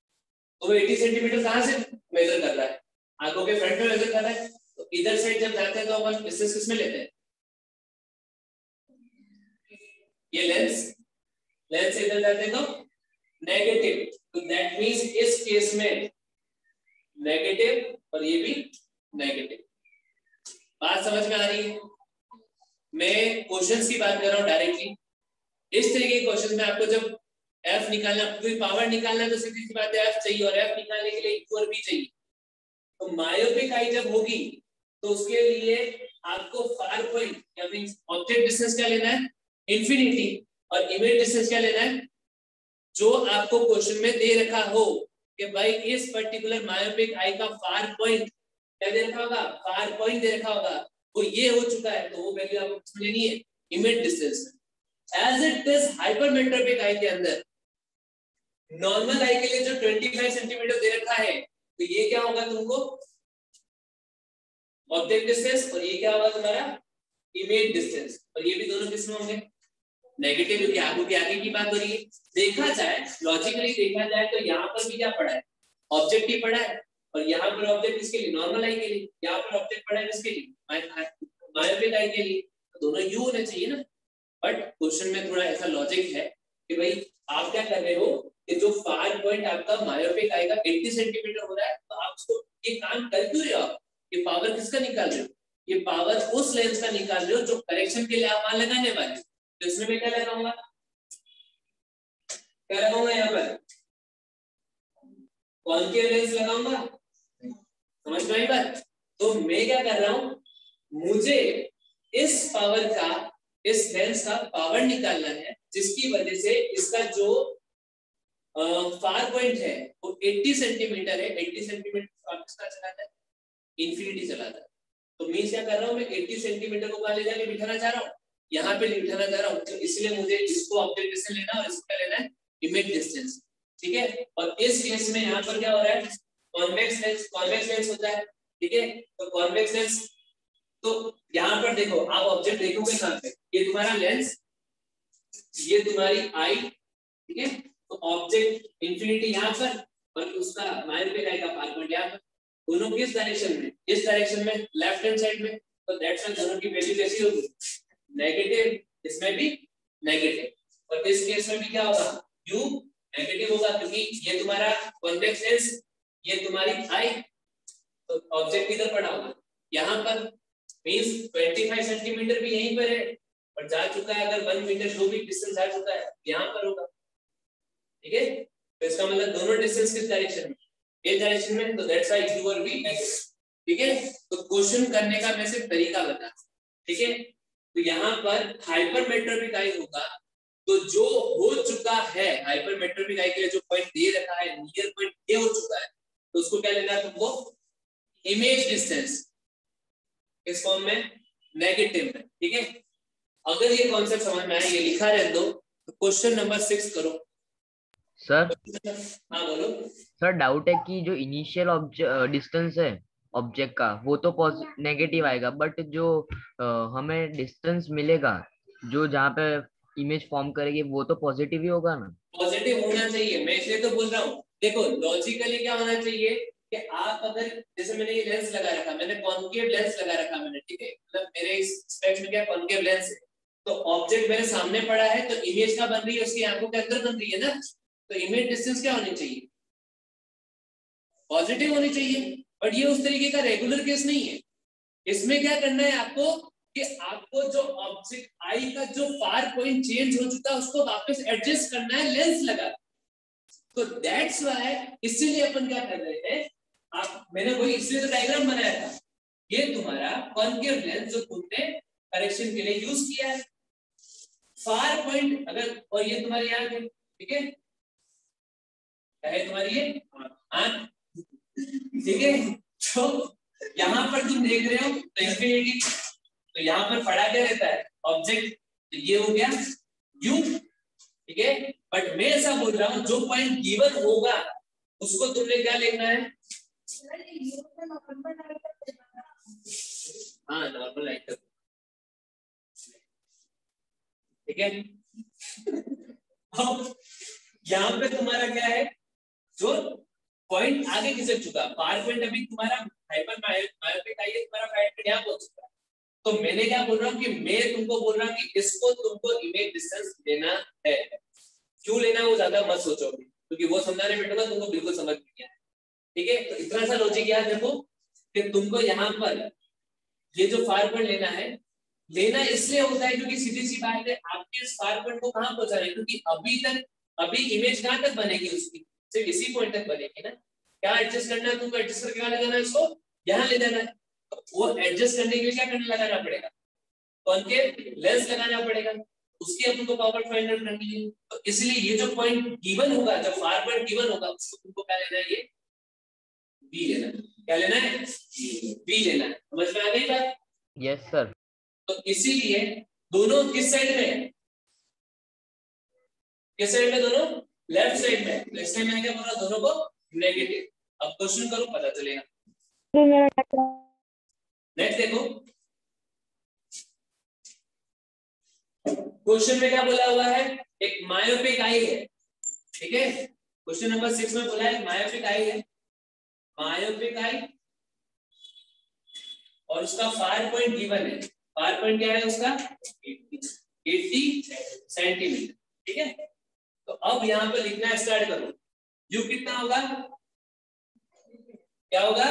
A: तो वो 80 सेंटीमीटर कहाँ से मेजर कर रहा है, आंखों के फ्रंट में मेजर कर रहा है। तो इधर साइड जब जाते हैं तो अपन डिस्टेंस किसमें लेते हैं, ये लेंस से इधर जाते हैं तो नेगेटिव, तो दैट मींस इस केस में नेगेटिव और ये भी नेगेटिव। बात समझ में आ रही है? मैं क्वेश्चंस की बात कर रहा हूं डायरेक्टली। इस तरीके के क्वेश्चन में आपको जब f निकालना, कोई पावर निकालना है तो सीधी सी बात है f चाहिए, और f निकालने के लिए इक्वल भी चाहिए। तो मायोपिक आई जब होगी तो उसके लिए आपको फार पॉइंट या मींस ऑब्जेक्ट डिस्टेंस क्या लेना है, इंफिनिटी, और इमेज डिस्टेंस क्या लेना है, जो आपको क्वेश्चन में दे रखा हो कि भाई इस पर्टिकुलर मायोपिक आई का फार पॉइंट क्या दे रखा होगा, फार पॉइंट दे रखा होगा, वो ये हो चुका है, तो वो वैल्यू आपको किसमें लेनी है, इमेज डिस्टेंस में। एज इट इज हाइपरमेट्रोपिक आई के अंदर नॉर्मल आई के लिए जो 25 सेंटीमीटर दे रखा है, तो ये क्या होगा तुमको, ऑब्जेक्ट डिस्टेंस, और ये क्या होगा तुम्हारा इमेज डिस्टेंस, और ये भी दोनों किसमें होंगे, नेगेटिव, क्योंकि आगे के आगे की बात हो रही है। देखा जाए लॉजिकली देखा जाए तो यहाँ पर भी क्या पड़ा है, ऑब्जेक्ट ही पड़ा है, और यहाँ पर ऑब्जेक्ट किसके लिए, नॉर्मल आई के लिए, यहाँ पर ऑब्जेक्ट पड़ा है किसके लिए, मायोपिक आई के लिए, तो दोनों यू होने चाहिए ना। बट क्वेश्चन में थोड़ा ऐसा लॉजिक है कि भाई आप क्या कर रहे हो कि जो फार पॉइंट आपका मायोपिक आई का 80 सेंटीमीटर हो रहा है, तो आप उसको ये काम कर क्यों रहे हो, आप ये पावर किसका निकाल रहे हो, ये पावर उस लेंस का निकाल रहे हो जो करेक्शन के लिए आप वहां लगाने वाले। तो इसमें मैं क्या लगाऊंगा, क्या लगाऊंगा, यहाँ पर कॉन्केव लेंस लगाऊंगा, समझ में आई बात। तो मैं क्या कर रहा हूं, मुझे इस पावर का, इस लेंस का पावर निकालना है, जिसकी वजह से इसका जो फार पॉइंट है वो 80 सेंटीमीटर है। 80 सेंटीमीटर किसका चलाता है, इंफिनिटी चलाता है। तो मैं क्या कर रहा हूँ, मैं 80 सेंटीमीटर को कहां ले जाके बिठाना चाह रहा हूँ, यहाँ पे बिठाना चाह रहा हूँ, तो इसलिए मुझे इसको ऑब्जेक्ट डिस्टेंस लेना और इसका लेना है इमेज डिस्टेंस, ठीक है। और इस केस में यहाँ पर क्या हो रहा है, कॉन्वेक्स लेंस होता है, ठीक है। तो कॉन्वेक्स लेंस, तो यहाँ पर देखो, आप ऑब्जेक्ट देखोगे कहाँ पे, ये तुम्हारा लेंस, ये तुम्हारी आई, ठीक है। तो ऑब्जेक्ट इंफिनिटी यहाँ पर, और उसका मायोपिक आई का फार पॉइंट यहाँ पर, दोनों किस डायरेक्शन में, इस डायरेक्शन में, लेफ्ट हैंड साइड में। तो दैट्स व्हाई दोनों की वैल्यू कैसी होगी, नेगेटिव, इसमें भी नेगेटिव, और इस केस में भी क्या होगा, u नेगेटिव होगा, क्योंकि ये तुम्हारा कॉन्वेक्स लेंस, ये तुम्हारी आई, तो ऑब्जेक्ट किधर पड़ा होगा, यहाँ पर, मींस 25 सेंटीमीटर भी यहीं पर है, और जा चुका है, अगर 1 मीटर जो भी डिस्टेंस जा चुका है यहाँ पर होगा, ठीक है। तो इसका मतलब दोनों डिस्टेंस किस डायरेक्शन में, इस डायरेक्शन में, तो दैट्स व्हाई u और v नेगेटिव, ठीक है। तो क्वेश्चन करने का मैं सिर्फ तरीका बता, ठीक है। तो यहाँ पर हाइपरमेट्रोपिक आई होगा, तो जो हो चुका है हाइपरमेट्रोपिक आई के लिए जो पॉइंट दे रखा है, नियर पॉइंट ये हो चुका है, तो उसको क्या लेना है तुमको, इमेज डिस्टेंस, इस फॉर्म में नेगेटिव में, ठीक है। अगर ये कॉन्सेप्ट समझ में आए, ये लिखा रह दो। तो क्वेश्चन नंबर 6 करो
B: सर।
A: हाँ बोलो
B: सर डाउट है कि जो इनिशियल डिस्टेंस है ऑब्जेक्ट का वो तो नेगेटिव आएगा, बट जो हमें डिस्टेंस मिलेगा जो जहाँ पे इमेज फॉर्म करेगी वो तो पॉजिटिव ही होगा ना।
A: पॉजिटिव होना चाहिए, मैं इसलिए तो बोल रहा हूँ। देखो लॉजिकली क्या होना चाहिए कि आप अगर, जैसे मैंने ये लेंस लगा रखा, मैंने कॉन्केव लेंस लगा रखा मैंने, ठीक है, मतलब मेरे इस स्पेक्स में क्या कॉन्केव लेंस है, तो ऑब्जेक्ट मेरे सामने पड़ा है, तो इमेज क्या बन रही है, उसकी आंखों के अंदर बन रही है ना, तो इमेज डिस्टेंस क्या होनी चाहिए, पॉजिटिव होनी चाहिए। बट ये उस तरीके का रेगुलर केस नहीं है। इसमें क्या करना है आपको कि आपको जो ऑब्जेक्ट आई का जो फार पॉइंट चेंज हो चुका है उसको वापस एडजस्ट करना है लेंस लगा। तो दैट्स व्हाई, इसीलिए अपन क्या कर रहे हैं, आप, मैंने वही इसलिए तो डायग्राम बनाया था, ये तुम्हारा कॉन्केव लेंस जो तुमने करेक्शन के लिए यूज किया है, फार पॉइंट अगर, और ये तुम्हारी आंख है, ठीक है, क्या है तुम्हारी ये आंख, ठीक है। तो यहाँ पर तुम देख रहे हो तो इंफिनिटी, तो यहाँ पर पड़ा क्या रहता है ऑब्जेक्ट, तो ये हो गया u, ठीक है। बट मैं ऐसा बोल रहा हूँ जो पॉइंट गिवन होगा उसको तुमने क्या लिखना है, हाँ नॉर्मल लाइट कर, ठीक है। अब यहाँ पे तुम्हारा क्या है, जो पॉइंट आगे खिसक चुका, पावर पॉइंट अभी तुम्हारा हाइपर मायोपिक आई है, तुम्हारा फाइव यहाँ पहुंच चुका है। तो मैंने क्या बोल रहा हूँ कि मैं तुमको बोल रहा हूँ कि इसको तुमको इमेज डिस्टेंस लेना है। क्यों लेना है वो ज्यादा मत सोचोगे, क्योंकि वो समझाने बैठूंगा तुमको बिल्कुल समझ नहीं आया, ठीक है। तो इतना सा लॉजिक याद रखो कि तुमको यहाँ पर ये जो फार पॉइंट लेना है, लेना इसलिए होता है क्योंकि सीधी सी बात है, आपके इस फार पॉइंट को कहाँ पहुंचा रहे हैं, क्योंकि अभी इमेज कहाँ तक बनेगी उसकी, सिर्फ इसी पॉइंट तक बनेगी ना। क्या एडजस्ट करना है तुमको, एडजस्ट करके कहाँ ले जाना है, इसको यहाँ ले जाना है। तो वो एडजस्ट करने के लिए क्या करने लगाना पड़ेगा, कॉन्केव लेंस लगाना पड़ेगा, उसकी अपन को पावर फाइंड आउट करनी है। तो इसलिए ये जो पॉइंट गिवन होगा, जब फार पॉइंट गिवन होगा, उसको तुमको क्या लेना है, ये बी लेना है। क्या लेना है, बी लेना है। समझ में आ गई बात?
B: Yes sir.
A: तो इसीलिए दोनों किस साइड में है, किस साइड में, दोनों लेफ्ट साइड में। तो इसलिए मैंने क्या बोला, दोनों को नेगेटिव। अब क्वेश्चन करो पता चलेगा। नेक्स्ट देखो, क्वेश्चन में क्या बोला हुआ है, एक मायोपिक आई है, ठीक है। क्वेश्चन नंबर 6 में बोला है मायोपिक आई है, मायोपिक आई, और उसका फार पॉइंट गिवन है। फार पॉइंट क्या है उसका, 80 सेंटीमीटर, ठीक है। तो अब यहाँ पे लिखना स्टार्ट करो। यू कितना होगा, क्या होगा,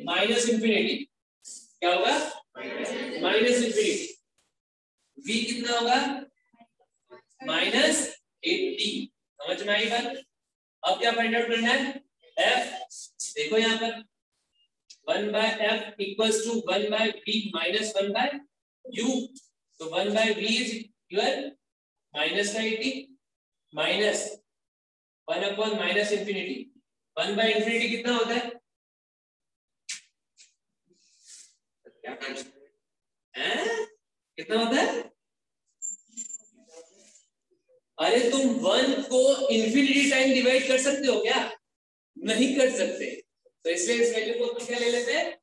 A: माइनस इंफिनिटी। क्या होगा, माइनस इंफिनिटी। v कितना होगा, माइनस 80। समझ में आई बात? अब क्या फाइंड आउट करना है, f। देखो यहाँ पर 1 by f equals to 1 by v minus 1 by u। तो 1 by v is equal minus का 80 minus 1 upon minus infinity. 1 by infinity कितना होता है, कितना होता है? अरे तुम 1 को इंफिनिटी टाइम डिवाइड कर सकते हो क्या, नहीं कर सकते। तो इसलिए इस वैल्यू को तुम क्या ले लेते हैं,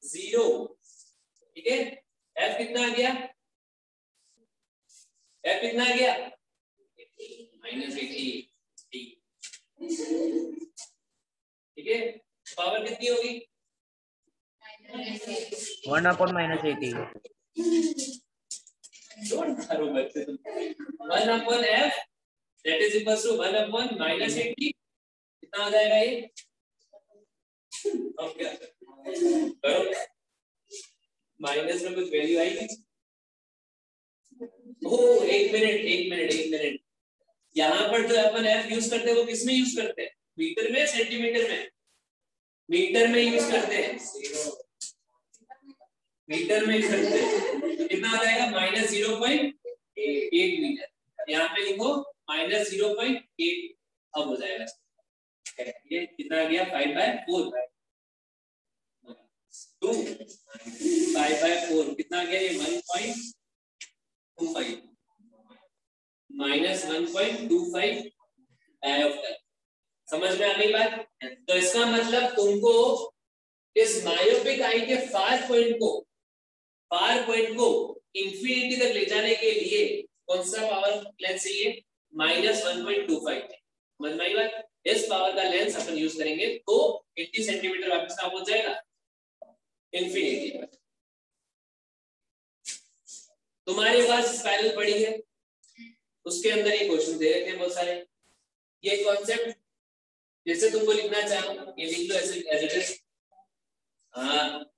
A: 0, ठीक है। f कितना आ गया, f कितना आ गया, माइनस 80, ठीक है। पावर कितनी होगी,
B: 1 upon minus 80।
A: 1 upon f that is equals to 1 upon minus 80। कितना आ जाएगा ये, अब क्या करो, माइनस में कुछ वैल्यू आएगी। ओ एक मिनट, यहाँ पर जो अपन f यूज करते हैं वो किस में यूज करते हैं, मीटर में, सेंटीमीटर में, मीटर में यूज करते हैं, मीटर में यूज करते हैं। तो कितना आ जाएगा, माइनस 0.8 मीटर। यहाँ पे लिखो माइनस 0.8, अब हो जाएगा ये कितना आ गया, 5/4 2 5/4 कितना आ गया, ये 1.25 माइनस 1.25 डायोप्टर। समझ में आ गई बात? तो इसका मतलब तुमको इस मायोपिक आई के फार पॉइंट को इंफिनिटी तक ले जाने के लिए कौन सा पावर लेंस चाहिए, माइनस 1.25। समझ में आई बात? इस पावर का लेंस अपन यूज करेंगे तो 80 सेंटीमीटर वापस कहाँ पहुंच जाएगा, इंफिनिटी पर। तुम्हारे पास स्पाइरल पड़ी है, उसके अंदर ये क्वेश्चन दे रखे हैं बहुत सारे। ये कॉन्सेप्ट जैसे तुमको लिखना चाहो ये लिख लो ऐसे एज इट इज। हाँ,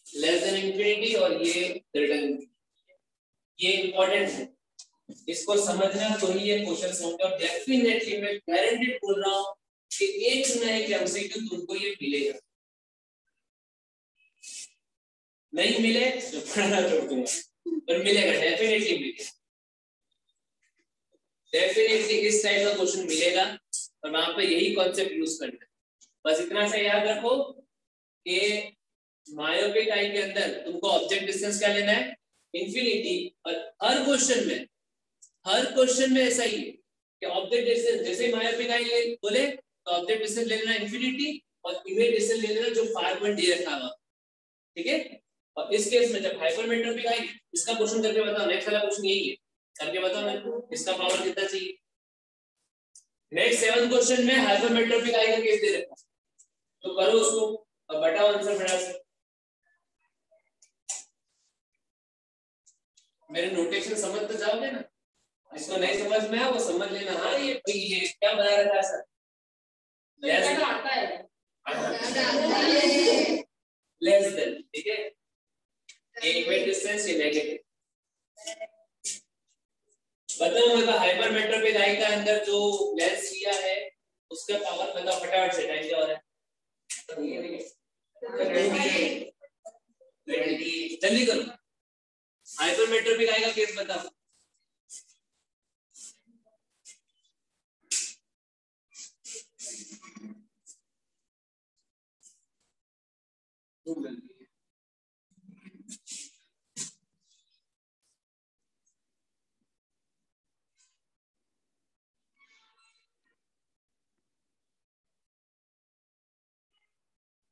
A: लेस देन इंफिनिटी और ये ग्रेटर देन, ये इंपॉर्टेंट है, इसको समझना तो ही ये क्वेश्चन होंगे। और डेफिनेटली मैं गारंटेड बोल रहा हूँ कि एक ना एक एमसीक्यू तुमको ये मिलेगा, नहीं मिले तो पढ़ना छोड़ दूंगा, पर मिलेगा, डेफिनेटली मिलेगा, डेफिनेटली इस टाइप का क्वेश्चन मिलेगा और वहां पे यही कॉन्सेप्ट यूज करना है। बस इतना सा याद रखो कि मायोपिक आई के अंदर तुमको ऑब्जेक्ट डिस्टेंस क्या लेना है, इंफिनिटी। और हर क्वेश्चन में ऐसा ही है कि ऑब्जेक्ट डिस्टेंस जैसे मायोपिक आई बोले तो ऑब्जेक्ट डिस्टेंस ले लेना इंफिनिटी और इमेज डिस्टेंस ले लेना जो फार पॉइंट दे रखा हुआ, ठीक है। और इस केस में जब हाइपरमेट्रोपिक आएगी, इसका क्वेश्चन करके बताओ, नेक्स्ट वाला क्वेश्चन यही है, करके बताओ मेरे को इसका पावर कितना चाहिए। नेक्स्ट 7 क्वेश्चन में हाइपरमेट्रोपिक आएगा केस दे रखा, तो करो उसको और बताओ आंसर फटाफट से। मेरे नोटेशन समझ तो जाओगे ना, इसको नहीं समझ में आया वो समझ लेना। हाँ ये क्या बना रखा है सर, लेस देन, ठीक है, ये इक्वेट डिस्टेंस ये नेगेटिव। बताओ मेरे को हाइपरमेट्रोपिक आई का अंदर जो लेंस लिया है उसका पावर बताओ फटाफट से, टाइम क्या हो रहा है, जल्दी करो। हाइपरमेट्रोपिक आई का केस बताओ।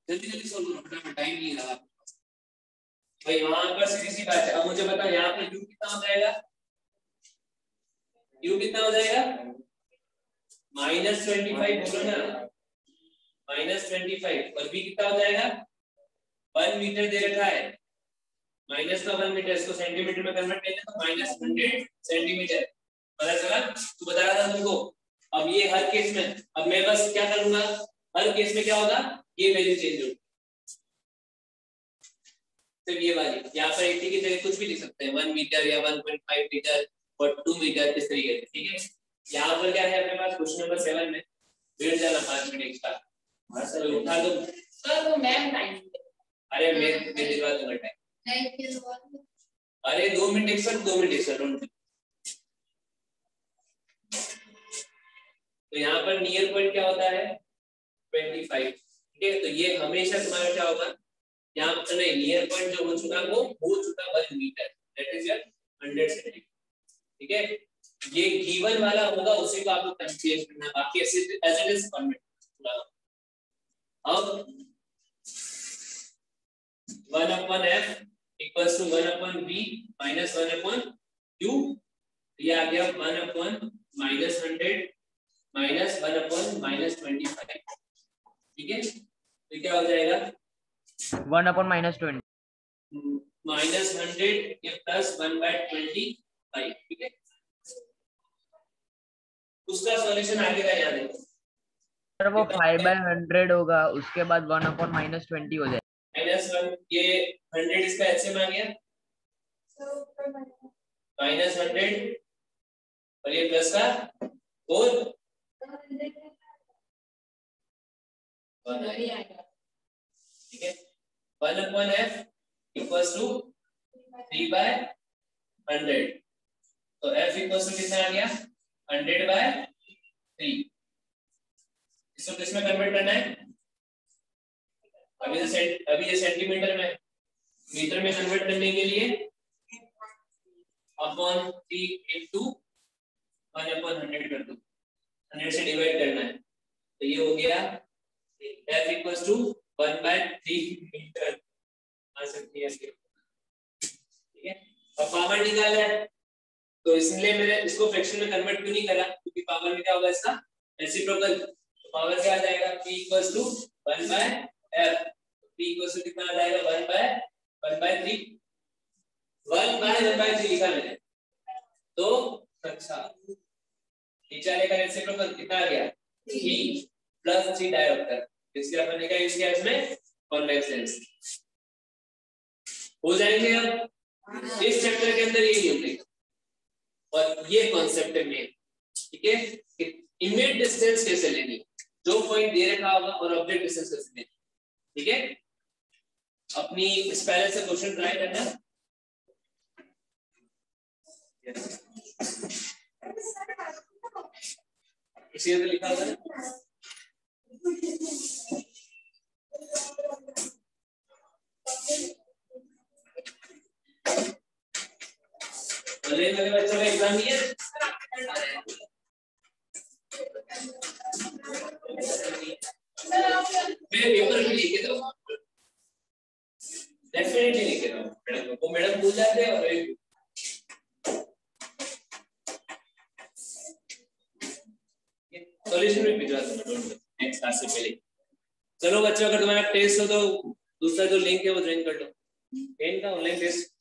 A: जल्दी जल्दी सॉल्व करो फटाफट, टाइम नहीं लगा भाई। वहां पर सीधी सी बात है। अब मुझे बताओ यहाँ पे u कितना हो जाएगा, u कितना हो जाएगा -25 बोलो ना, -25 और v कितना हो जाएगा 1 मीटर दे रखा है, माइनस का 1 मीटर, इसको सेंटीमीटर में कन्वर्ट करें तो -100 सेंटीमीटर, पता चला। तो बता रहा था तुमको। अब ये हर केस में, अब मैं बस क्या करूंगा, हर केस में क्या होगा, ये वैल्यू चेंज होगी, सिर्फ ये वाली। यहाँ पर 80 की जगह कुछ भी लिख सकते हैं, 1 मीटर या 1.5 मीटर और 2 मीटर इस तरीके से, ठीक है। यहाँ पर क्या है अपने पास क्वेश्चन नंबर 7 में बैठ जाना 5 मिनट एक्स्ट्रा सर, उठा दो सर, वो मैम टाइम, अरे मैं दिलवा दूंगा टाइम, अरे 2 minute extra, 2 minute extra don't. तो यहाँ पर नियर पॉइंट क्या होता है 25, ठीक है। तो ये हमेशा तुम्हारा क्या होगा, यहाँ पर नहीं, नियर पॉइंट जो हो चुका वो हो चुका 1 metre, that is your 100 centimetre, ठीक है। ये गिवन वाला होगा उसी को आपको कंसीडर करना है, बाकी ऐसे एज इट इज फॉर्मेट पूरा। अब 1/f equals to 1/v minus 1/q, ये आ गया 1/-100 माइनस 1/-25, ठीक है। तो क्या हो जाएगा
B: 1/-20
A: -100 ये प्लस 1/25, ठीक है। उसका सॉल्यूशन आगे का याद है
B: सर, वो 5/100 होगा, उसके बाद 1/-20 हो जाएगा,
A: -1 ये 100 इसका एचएम आ गया, -100 और ये प्लस का 4 ठीक है। 1/f इक्वल्स टू 3/100, तो f इक्वल्स टू कितना आ गया 100/3। इसको किसमें कन्वर्ट करना है, अभी ये सेंटीमीटर में, मीटर में कन्वर्ट करने के लिए अपॉन 3 इंटू 1/100 कर दो, 100 से डिवाइड करना है, तो ये हो गया f इक्वल्स टू 1/3 मीटर आ सकती है, ठीक है। अब पावर निकालना है, तो इसलिए मैंने इसको फ्रैक्शन में कन्वर्ट क्यों नहीं करा, क्योंकि पावर में क्या होगा इसका रेसिप्रोकल, तो पावर क्या आ जाएगा p equals to 1/f, p equals to कितना आ जाएगा 1/1/3, 1/1/3 लिखा मैंने, तो अच्छा नीचे वाले का रेसिप्रोकल कितना आ गया 3 प्लस 3 डायोप्टर, इसलिए अपन ने क्या यूज किया इसमें कॉन्वेक्स लेंस। हो जाएंगे अब इस चैप्टर के अंदर यही होते और ये कॉन्सेप्ट है मेन, ठीक है। इमेज डिस्टेंस कैसे लेनी, जो पॉइंट दे रखा होगा और ऑब्जेक्ट डिस्टेंस कैसे लेनी, ठीक है। अपनी इस पहले से क्वेश्चन ट्राई करना, इसी में लिखा होगा वाले बच्चों का एग्जाम ही है। मैडम को, मैडम भूल जाते हैं और सॉल्यूशन भी भिजवा दूंगा, डोंट वरी, नेक्स्ट क्लास से पहले। चलो बच्चों, अगर तुम्हारा टेस्ट हो तो दूसरा जो लिंक है वो ज्वाइन कर लो, इनका ऑनलाइन टेस्ट।